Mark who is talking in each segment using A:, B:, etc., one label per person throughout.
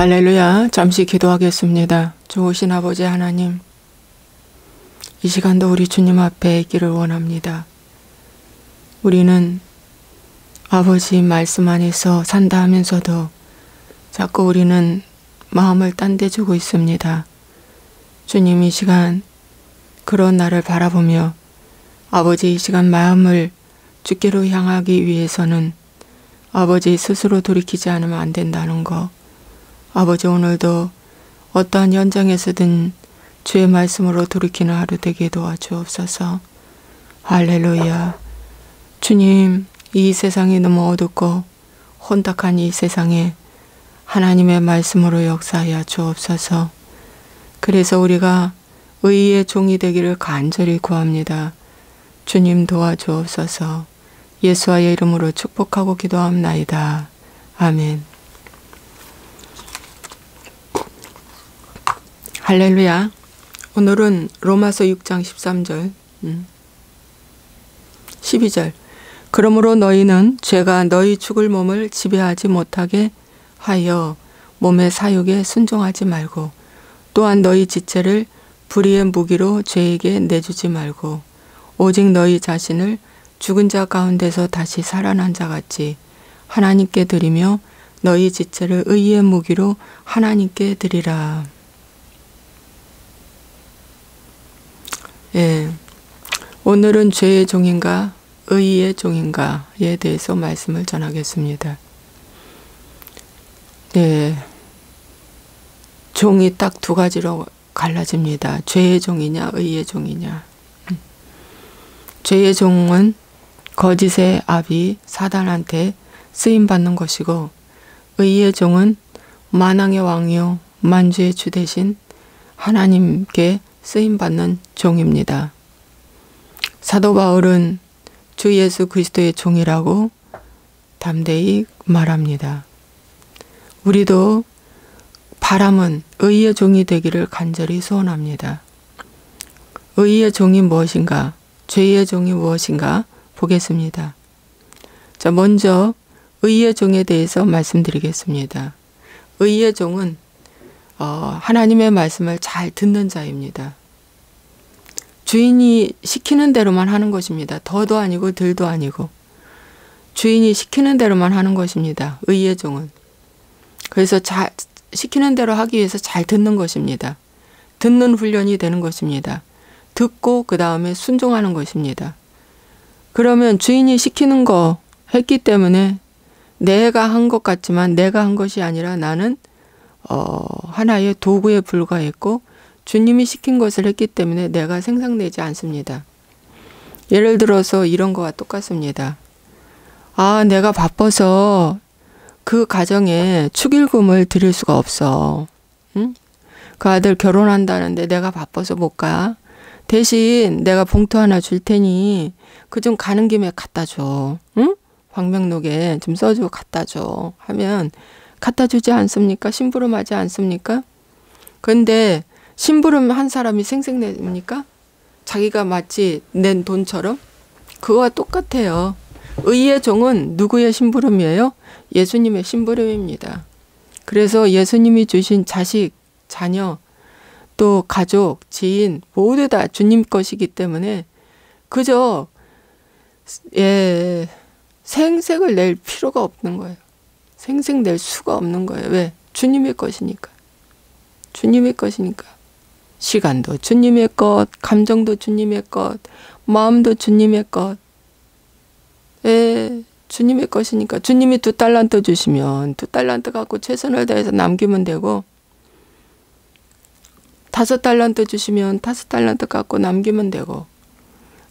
A: 할렐루야. 잠시 기도하겠습니다. 좋으신 아버지 하나님, 이 시간도 우리 주님 앞에 있기를 원합니다. 우리는 아버지 말씀 안에서 산다 하면서도 자꾸 우리는 마음을 딴 데 주고 있습니다. 주님, 이 시간 그런 나를 바라보며 아버지 이 시간 마음을 주께로 향하기 위해서는 아버지 스스로 돌이키지 않으면 안 된다는 거, 아버지 오늘도 어떠한 현장에서든 주의 말씀으로 돌이키는 하루 되게 도와주옵소서. 할렐루야. 주님, 이 세상이 너무 어둡고 혼탁한 이 세상에 하나님의 말씀으로 역사하여 주옵소서. 그래서 우리가 의의 종이 되기를 간절히 구합니다. 주님 도와주옵소서. 예수와의 이름으로 축복하고 기도합나이다. 아멘. 할렐루야. 오늘은 로마서 6장 13절 12절 그러므로 너희는 죄가 너희 죽을 몸을 지배하지 못하게 하여 몸의 사욕에 순종하지 말고 또한 너희 지체를 불의의 무기로 죄에게 내주지 말고 오직 너희 자신을 죽은 자 가운데서 다시 살아난 자 같이 하나님께 드리며 너희 지체를 의의 무기로 하나님께 드리라. 예, 오늘은 죄의 종인가 의의 종인가에 대해서 말씀을 전하겠습니다. 네, 종이 딱 두 가지로 갈라집니다. 죄의 종이냐 의의 종이냐. 죄의 종은 거짓의 아비 사단한테 쓰임받는 것이고 의의 종은 만왕의 왕이요 만주의 주 대신 하나님께 쓰임받는 종입니다. 사도 바울은 주 예수 그리스도의 종이라고 담대히 말합니다. 우리도 바람은 의의 종이 되기를 간절히 소원합니다. 의의 종이 무엇인가? 죄의 종이 무엇인가? 보겠습니다. 자, 먼저 의의 종에 대해서 말씀드리겠습니다. 의의 종은 하나님의 말씀을 잘 듣는 자입니다. 주인이 시키는 대로만 하는 것입니다. 더도 아니고 덜도 아니고 주인이 시키는 대로만 하는 것입니다. 의의 종은. 그래서 시키는 대로 하기 위해서 잘 듣는 것입니다. 듣는 훈련이 되는 것입니다. 듣고 그 다음에 순종하는 것입니다. 그러면 주인이 시키는 거 했기 때문에 내가 한 것 같지만 내가 한 것이 아니라 나는 하나의 도구에 불과했고 주님이 시킨 것을 했기 때문에 내가 생산되지 않습니다. 예를 들어서 이런 거와 똑같습니다. 아, 내가 바빠서 그 가정에 축의금을 드릴 수가 없어. 응? 그 아들 결혼한다는데 내가 바빠서 못 가. 대신 내가 봉투 하나 줄 테니 그 좀 가는 김에 갖다 줘. 응? 방명록에 좀 써주고 갖다 줘. 하면 갖다 주지 않습니까? 심부름하지 않습니까? 그런데 심부름 한 사람이 생색냅니까? 자기가 마치 낸 돈처럼? 그거와 똑같아요. 의의 종은 누구의 심부름이에요? 예수님의 심부름입니다. 그래서 예수님이 주신 자식, 자녀, 또 가족, 지인 모두 다 주님 것이기 때문에 그저 생색을 낼 필요가 없는 거예요. 생색 낼 수가 없는 거예요. 왜? 주님의 것이니까. 주님의 것이니까. 시간도 주님의 것, 감정도 주님의 것, 마음도 주님의 것. 주님의 것이니까. 주님이 2달란트 주시면 2달란트 갖고 최선을 다해서 남기면 되고 5달란트 주시면 5달란트 갖고 남기면 되고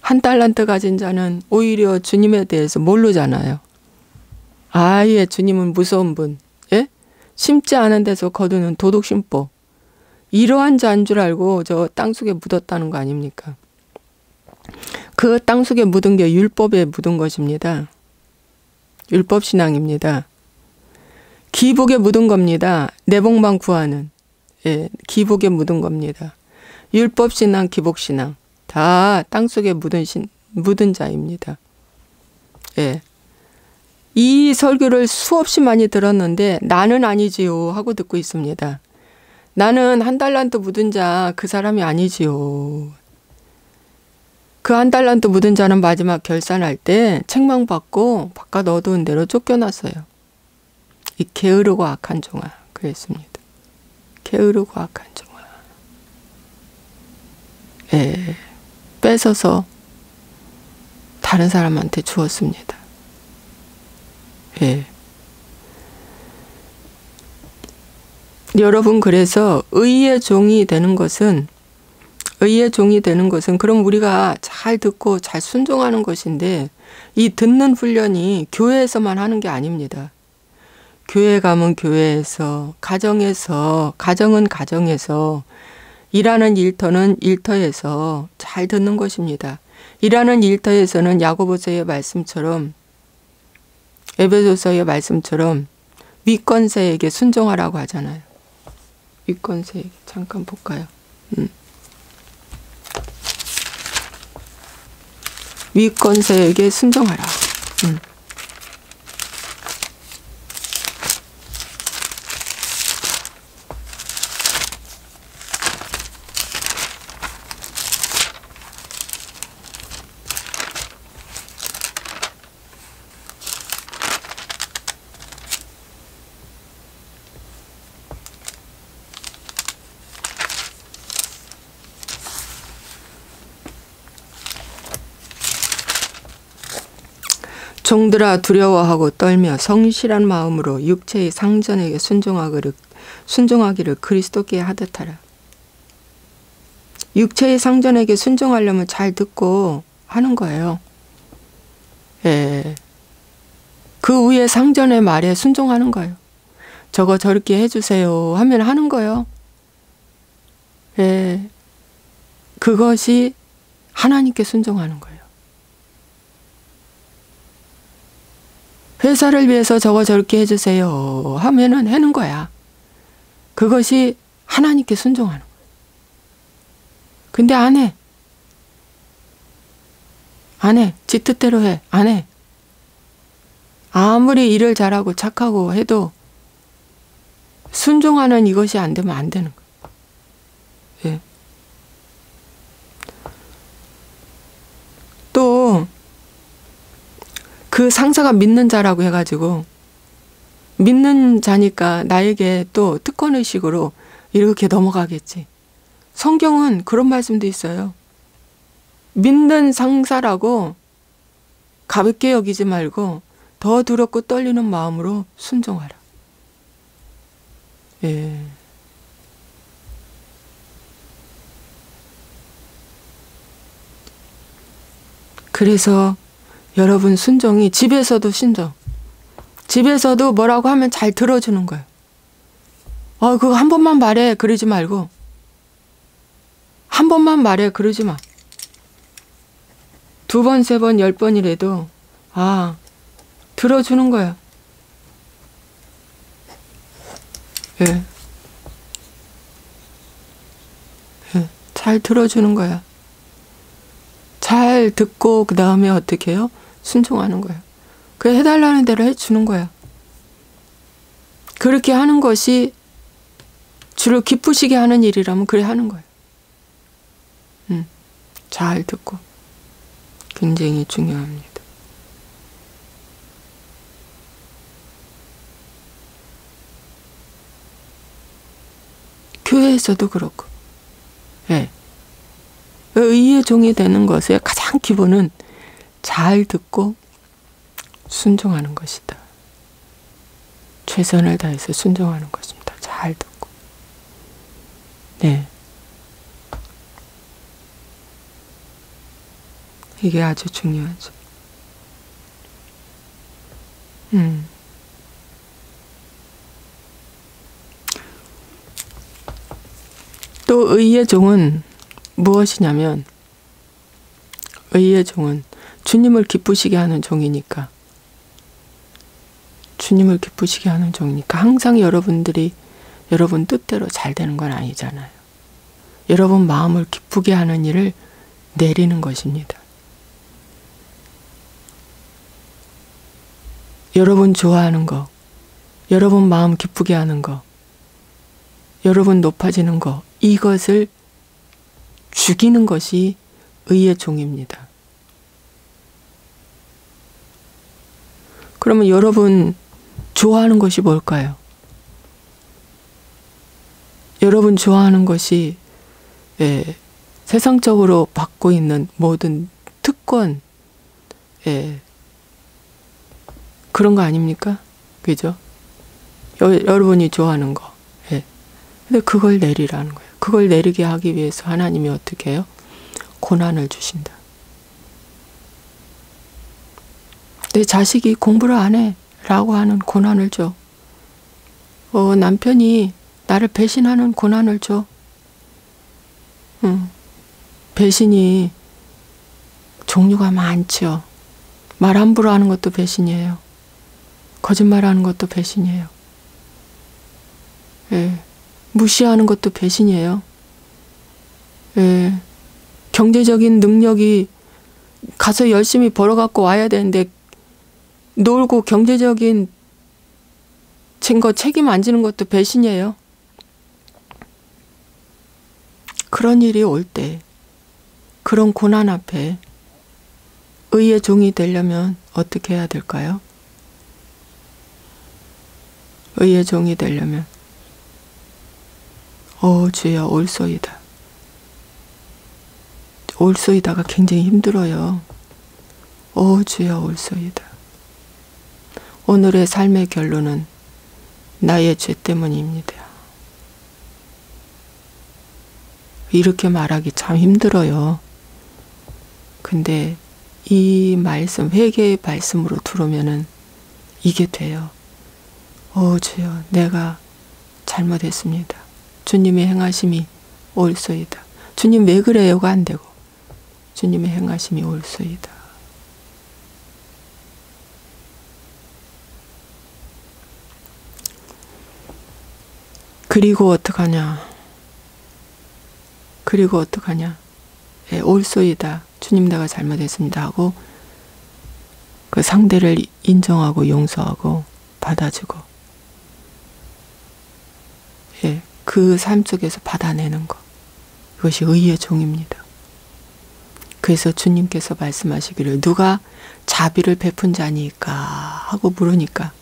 A: 1달란트 가진 자는 오히려 주님에 대해서 모르잖아요. 아예 주님은 무서운 분. 예? 심지 않은 데서 거두는 도둑심보. 이러한 자인 줄 알고 저 땅속에 묻었다는 거 아닙니까? 그 땅속에 묻은 게 율법에 묻은 것입니다. 율법신앙입니다. 기복에 묻은 겁니다. 내복만 구하는. 예, 기복에 묻은 겁니다. 율법신앙, 기복신앙 다 땅속에 묻은 자입니다. 예. 이 설교를 수없이 많이 들었는데 나는 아니지요 하고 듣고 있습니다. 나는 한 달란트 묻은 자 그 사람이 아니지요. 그 한 달란트 묻은 자는 마지막 결산할 때 책망받고 바깥 어두운 데로 쫓겨났어요. 이 게으르고 악한 종아 그랬습니다. 게으르고 악한 종아. 예, 뺏어서 다른 사람한테 주었습니다. 예. 여러분 그래서 의의 종이 되는 것은 그럼 우리가 잘 듣고 잘 순종하는 것인데 이 듣는 훈련이 교회에서만 하는 게 아닙니다. 교회 가면 교회에서, 가정은 가정에서, 일하는 일터는 일터에서 잘 듣는 것입니다. 일하는 일터에서는 야고보서의 말씀처럼 에베소서의 말씀처럼 윗권세에게 순종하라고 하잖아요. 윗권세에게 잠깐 볼까요? 윗권세에게 순종하라. 종들아 두려워하고 떨며 성실한 마음으로 육체의 상전에게 순종하기를 그리스도께 하듯 하라. 육체의 상전에게 순종하려면 잘 듣고 하는 거예요. 예. 그 위에 상전의 말에 순종하는 거예요. 저거 저렇게 해주세요 하면 하는 거예요. 예. 그것이 하나님께 순종하는 거예요. 회사를 위해서 저거 저렇게 해주세요 하면은 하는 거야. 그것이 하나님께 순종하는 거야. 근데 안 해. 안 해. 지 뜻대로 해. 안 해. 아무리 일을 잘하고 착하고 해도 순종하는 이것이 안 되면 안 되는 거야. 예. 또 그 상사가 믿는 자라고 해가지고 믿는 자니까 나에게 또 특권의식으로 이렇게 넘어가겠지. 성경은 그런 말씀도 있어요. 믿는 상사라고 가볍게 여기지 말고 더 두렵고 떨리는 마음으로 순종하라. 예. 그래서 여러분 순종이 집에서도 순종. 집에서도 뭐라고 하면 잘 들어주는 거예요. 그거 한 번만 말해 그러지 말고 한 번만 말해 그러지 마. 2번, 3번, 10번이라도 들어주는 거야. 예. 예. 잘 들어주는 거야. 잘 듣고 그 다음에 어떻게 해요? 순종하는 거야. 그래 해달라는 대로 해주는 거야. 그렇게 하는 것이 주를 기쁘시게 하는 일이라면 그래 하는 거야. 잘 듣고. 굉장히 중요합니다. 교회에서도 그렇고. 예. 의의 종이 되는 것의 가장 기본은 잘 듣고 순종하는 것이다. 최선을 다해서 순종하는 것입니다. 잘 듣고. 네. 이게 아주 중요하죠. 또 의의 종은 무엇이냐면 의의 종은 주님을 기쁘시게 하는 종이니까 항상 여러분들이 여러분 뜻대로 잘 되는 건 아니잖아요. 여러분 마음을 기쁘게 하는 일을 내리는 것입니다. 여러분 좋아하는 거, 여러분 마음 기쁘게 하는 거, 여러분 높아지는 거, 이것을 죽이는 것이 의의 종입니다. 그러면 여러분 좋아하는 것이 뭘까요? 여러분 좋아하는 것이 세상적으로 받고 있는 모든 특권, 그런 거 아닙니까? 그죠? 여러분이 좋아하는 거. 근데 그걸 내리라는 거예요. 그걸 내리게 하기 위해서 하나님이 어떻게 해요? 고난을 주신다. 내 자식이 공부를 안 해 라고 하는 고난을 줘. 남편이 나를 배신하는 고난을 줘. 배신이 종류가 많죠. 말 함부로 하는 것도 배신이에요. 거짓말하는 것도 배신이에요. 무시하는 것도 배신이에요. 경제적인 능력이 가서 열심히 벌어갖고 와야 되는데 놀고 경제적인 증거 책임 안 지는 것도 배신이에요. 그런 일이 올 때, 그런 고난 앞에 의의 종이 되려면 어떻게 해야 될까요? 의의 종이 되려면 주여 올소이다. 올소이다가 굉장히 힘들어요. 주여 올소이다. 오늘의 삶의 결론은 나의 죄 때문입니다. 이렇게 말하기 참 힘들어요. 근데 이 말씀, 회개의 말씀으로 들어오면은 이게 돼요. 주여, 내가 잘못했습니다. 주님의 행하심이 옳소이다. 주님 왜 그래요가 안 되고 주님의 행하심이 옳소이다. 그리고 어떡하냐? 옳소이다. 주님 내가 잘못했습니다 하고 그 상대를 인정하고 용서하고 받아주고 그 삶 속에서 받아내는 것. 이것이 의의 종입니다. 그래서 주님께서 말씀하시기를 누가 자비를 베푼 자니까 하고 물으니까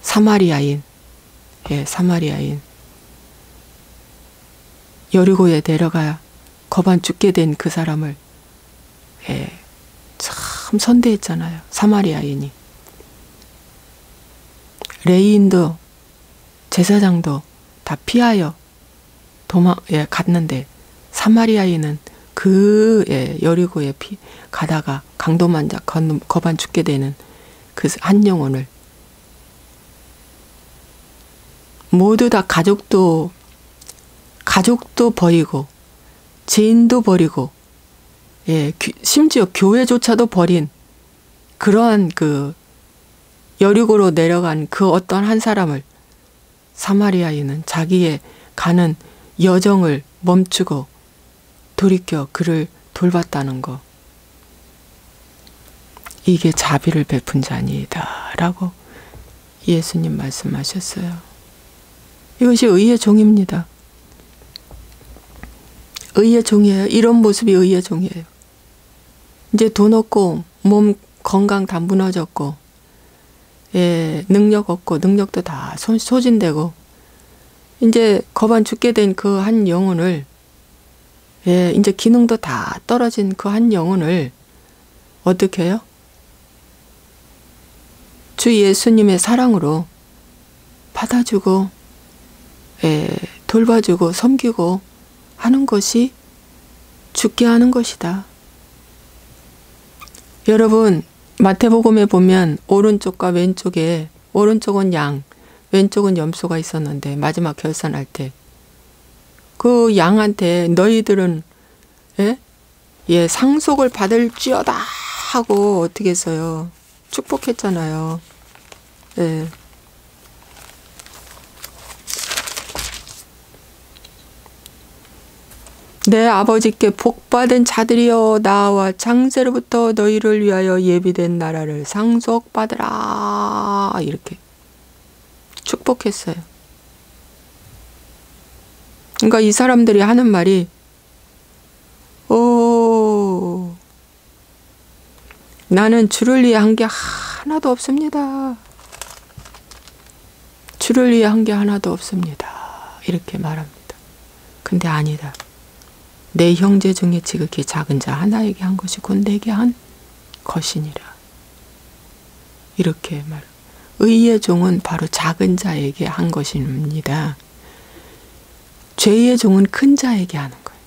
A: 사마리아인 여리고에 내려가 거반 죽게 된 그 사람을 참 선대했잖아요. 사마리아인이. 레위인도 제사장도 다 피하여 갔는데 사마리아인은 여리고에 가다가 강도만 거반 죽게 되는 그 한 영혼을 모두 다 가족도 버리고 지인도 버리고 심지어 교회조차도 버린 그러한 그 여리고로 내려간 그 어떤 한 사람을 사마리아인은 자기의 가는 여정을 멈추고 돌이켜 그를 돌봤다는 거. 이게 자비를 베푼 자니이다 라고 예수님 말씀하셨어요. 이것이 의의 종입니다. 의의 종이에요. 이런 모습이 의의 종이에요. 이제 돈 없고 몸 건강 다 무너졌고 능력 없고 능력도 다 소진되고 이제 거반 죽게 된 그 한 영혼을 이제 기능도 다 떨어진 그 한 영혼을 어떻게 해요? 주 예수님의 사랑으로 받아주고 돌봐주고 섬기고 하는 것이 죽게 하는 것이다. 여러분 마태복음에 보면 오른쪽과 왼쪽에 오른쪽은 양, 왼쪽은 염소가 있었는데 마지막 결산할 때 그 양한테 너희들은 상속을 받을지어다 하고 어떻게 했어요? 축복했잖아요. 내 아버지께 복받은 자들이여 나와 창세로부터 너희를 위하여 예비된 나라를 상속받으라. 이렇게 축복했어요. 그러니까 이 사람들이 하는 말이 나는 주를 위해 한 게 하나도 없습니다. 주를 위해 한 게 하나도 없습니다. 이렇게 말합니다. 근데 아니다. 내 형제 중에 지극히 작은 자 하나에게 한 것이 곧 내게 한 것이니라. 이렇게 말. 의의 종은 바로 작은 자에게 한 것입니다. 죄의 종은 큰 자에게 하는 거예요.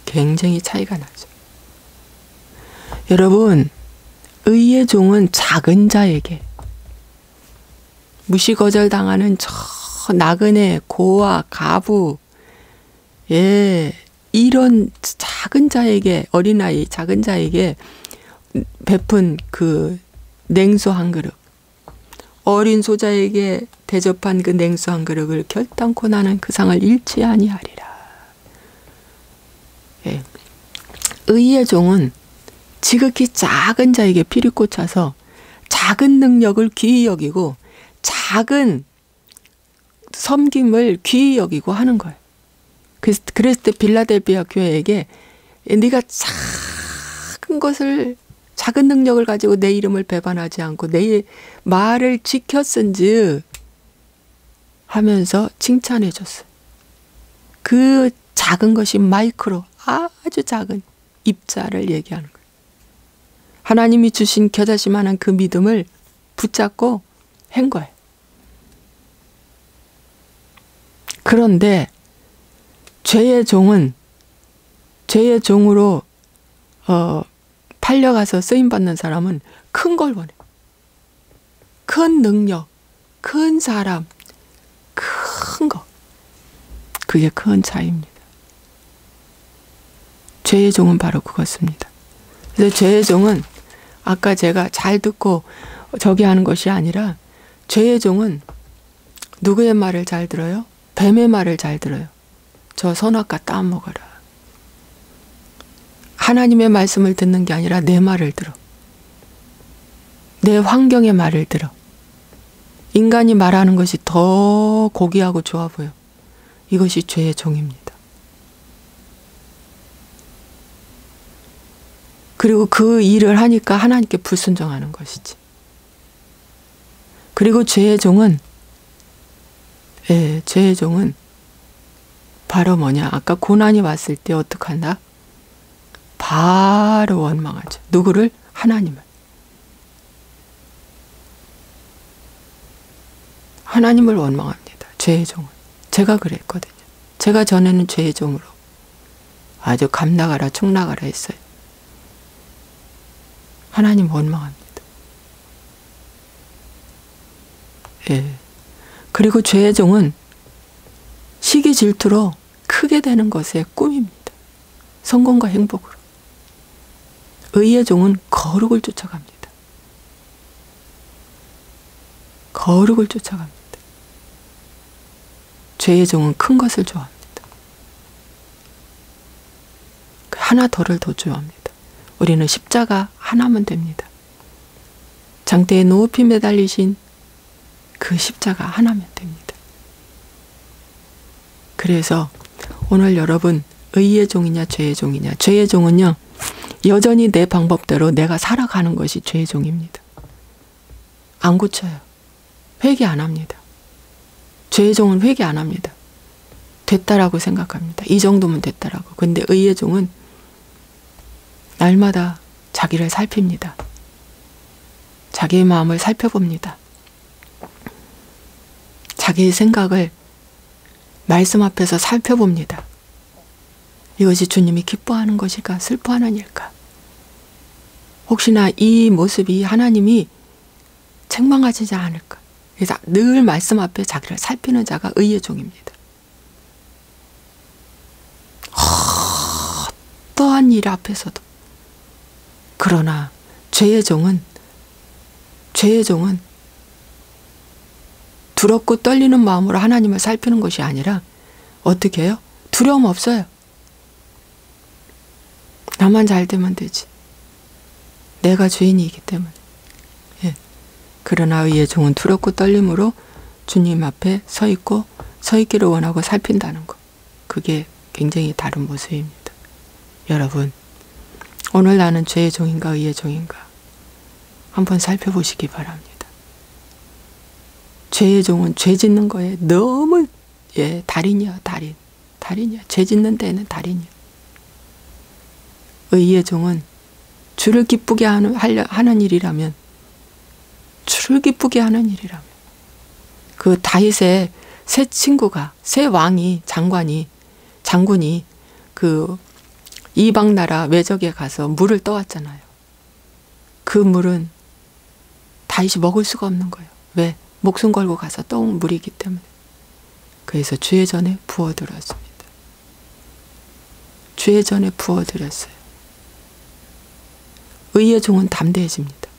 A: 굉장히 차이가 나죠. 여러분, 의의 종은 작은 자에게, 무시거절당하는 저 나그네, 고아, 가부, 이런 작은 자에게, 어린아이, 작은 자에게 베푼 그 냉수 한 그릇, 어린 소자에게 대접한 그 냉수 한 그릇을 결단코 나는 그 상을 잃지 아니하리라. 의의 종은 지극히 작은 자에게 피리 꽂혀서 작은 능력을 귀히 여기고 작은 섬김을 귀히 여기고 하는 거예요. 그랬을 때 빌라델비아 교회에게 네가 작은 것을, 작은 능력을 가지고 내 이름을 배반하지 않고 내 말을 지켰은즉 하면서 칭찬해 줬어요. 그 작은 것이 마이크로, 아주 작은 입자를 얘기하는 거예요. 하나님이 주신 겨자씨만한 그 믿음을 붙잡고 한 거예요. 그런데 죄의 종은, 죄의 종으로 팔려가서 쓰임받는 사람은 큰 걸 원해. 큰 능력, 큰 사람, 큰 거. 그게 큰 차이입니다. 죄의 종은 바로 그것입니다. 그래서 죄의 종은 아까 제가 잘 듣고 저기 하는 것이 아니라, 죄의 종은 누구의 말을 잘 들어요? 뱀의 말을 잘 들어요. 저 선악과 따먹어라. 하나님의 말씀을 듣는 게 아니라 내 말을 들어. 내 환경의 말을 들어. 인간이 말하는 것이 더 고귀하고 좋아 보여. 이것이 죄의 종입니다. 그리고 그 일을 하니까 하나님께 불순종하는 것이지. 그리고 죄의 종은, 죄의 종은 바로 뭐냐? 아까 고난이 왔을 때 어떡한다? 바로 원망하죠. 누구를? 하나님을. 하나님을 원망합니다. 죄의 종은. 제가 그랬거든요. 제가 전에는 죄의 종으로 아주 감나가라 총나가라 했어요. 하나님 원망합니다. 그리고 죄의 종은 시기 질투로 크게 되는 것에 꿈입니다. 성공과 행복으로. 의의 종은 거룩을 쫓아갑니다. 거룩을 쫓아갑니다. 죄의 종은 큰 것을 좋아합니다. 하나 덜을 더 좋아합니다. 우리는 십자가 하나면 됩니다. 장대에 높이 매달리신 그 십자가 하나면 됩니다. 그래서 오늘 여러분, 의의 종이냐 죄의 종이냐. 죄의 종은요, 여전히 내 방법대로 내가 살아가는 것이 죄의 종입니다. 안 고쳐요. 회개 안 합니다. 죄의 종은 회개 안 합니다. 됐다라고 생각합니다. 이 정도면 됐다라고. 근데 의의 종은 날마다 자기를 살핍니다. 자기의 마음을 살펴봅니다. 자기의 생각을 말씀 앞에서 살펴봅니다. 이것이 주님이 기뻐하는 것일까, 슬퍼하는 일까? 혹시나 이 모습이 하나님이 책망하시지 않을까? 그래서 늘 말씀 앞에 자기를 살피는 자가 의의 종입니다. 어떠한 일 앞에서도. 그러나 죄의 종은 두렵고 떨리는 마음으로 하나님을 살피는 것이 아니라 어떻게 해요? 두려움 없어요. 나만 잘 되면 되지. 내가 주인이기 때문에. 예. 그러나 의의 종은 두렵고 떨림으로 주님 앞에 서 있기를 원하고 살핀다는 것. 그게 굉장히 다른 모습입니다. 여러분, 오늘 나는 죄의 종인가 의의 종인가 한번 살펴보시기 바랍니다. 죄의 종은 죄 짓는 거에 너무 달인이야, 달인. 달인이야. 죄 짓는 데에는 달인이야. 의의 종은 주를 기쁘게 하는 일이라면, 주를 기쁘게 하는 일이라면, 그 다윗의 새 친구가, 새 왕이, 장군이 그 이방 나라 외적에 가서 물을 떠왔잖아요. 그 물은 다윗이 먹을 수가 없는 거예요. 왜? 목숨 걸고 가서 떠온 물이기 때문에. 그래서 주의 전에 부어드렸습니다. 주의 전에 부어드렸어요. 의의 종은 담대해집니다.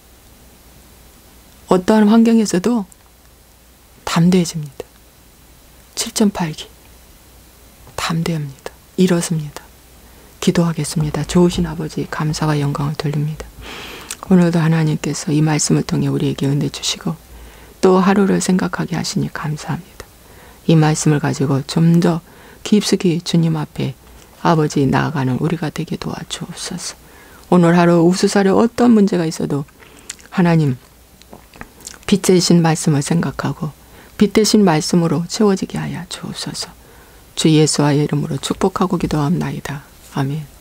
A: 어떠한 환경에서도 담대해집니다. 7.8기 담대합니다. 일어섭니다. 기도하겠습니다. 좋으신 아버지 감사와 영광을 돌립니다. 오늘도 하나님께서 이 말씀을 통해 우리에게 은혜 주시고 또 하루를 생각하게 하시니 감사합니다. 이 말씀을 가지고 좀 더 깊숙이 주님 앞에 아버지 나아가는 우리가 되게 도와주옵소서. 오늘 하루 우수사려 어떤 문제가 있어도 하나님 빛 대신 말씀을 생각하고 빛 대신 말씀으로 채워지게 하여 주옵소서. 주 예수와의 이름으로 축복하고 기도합나이다. 아멘.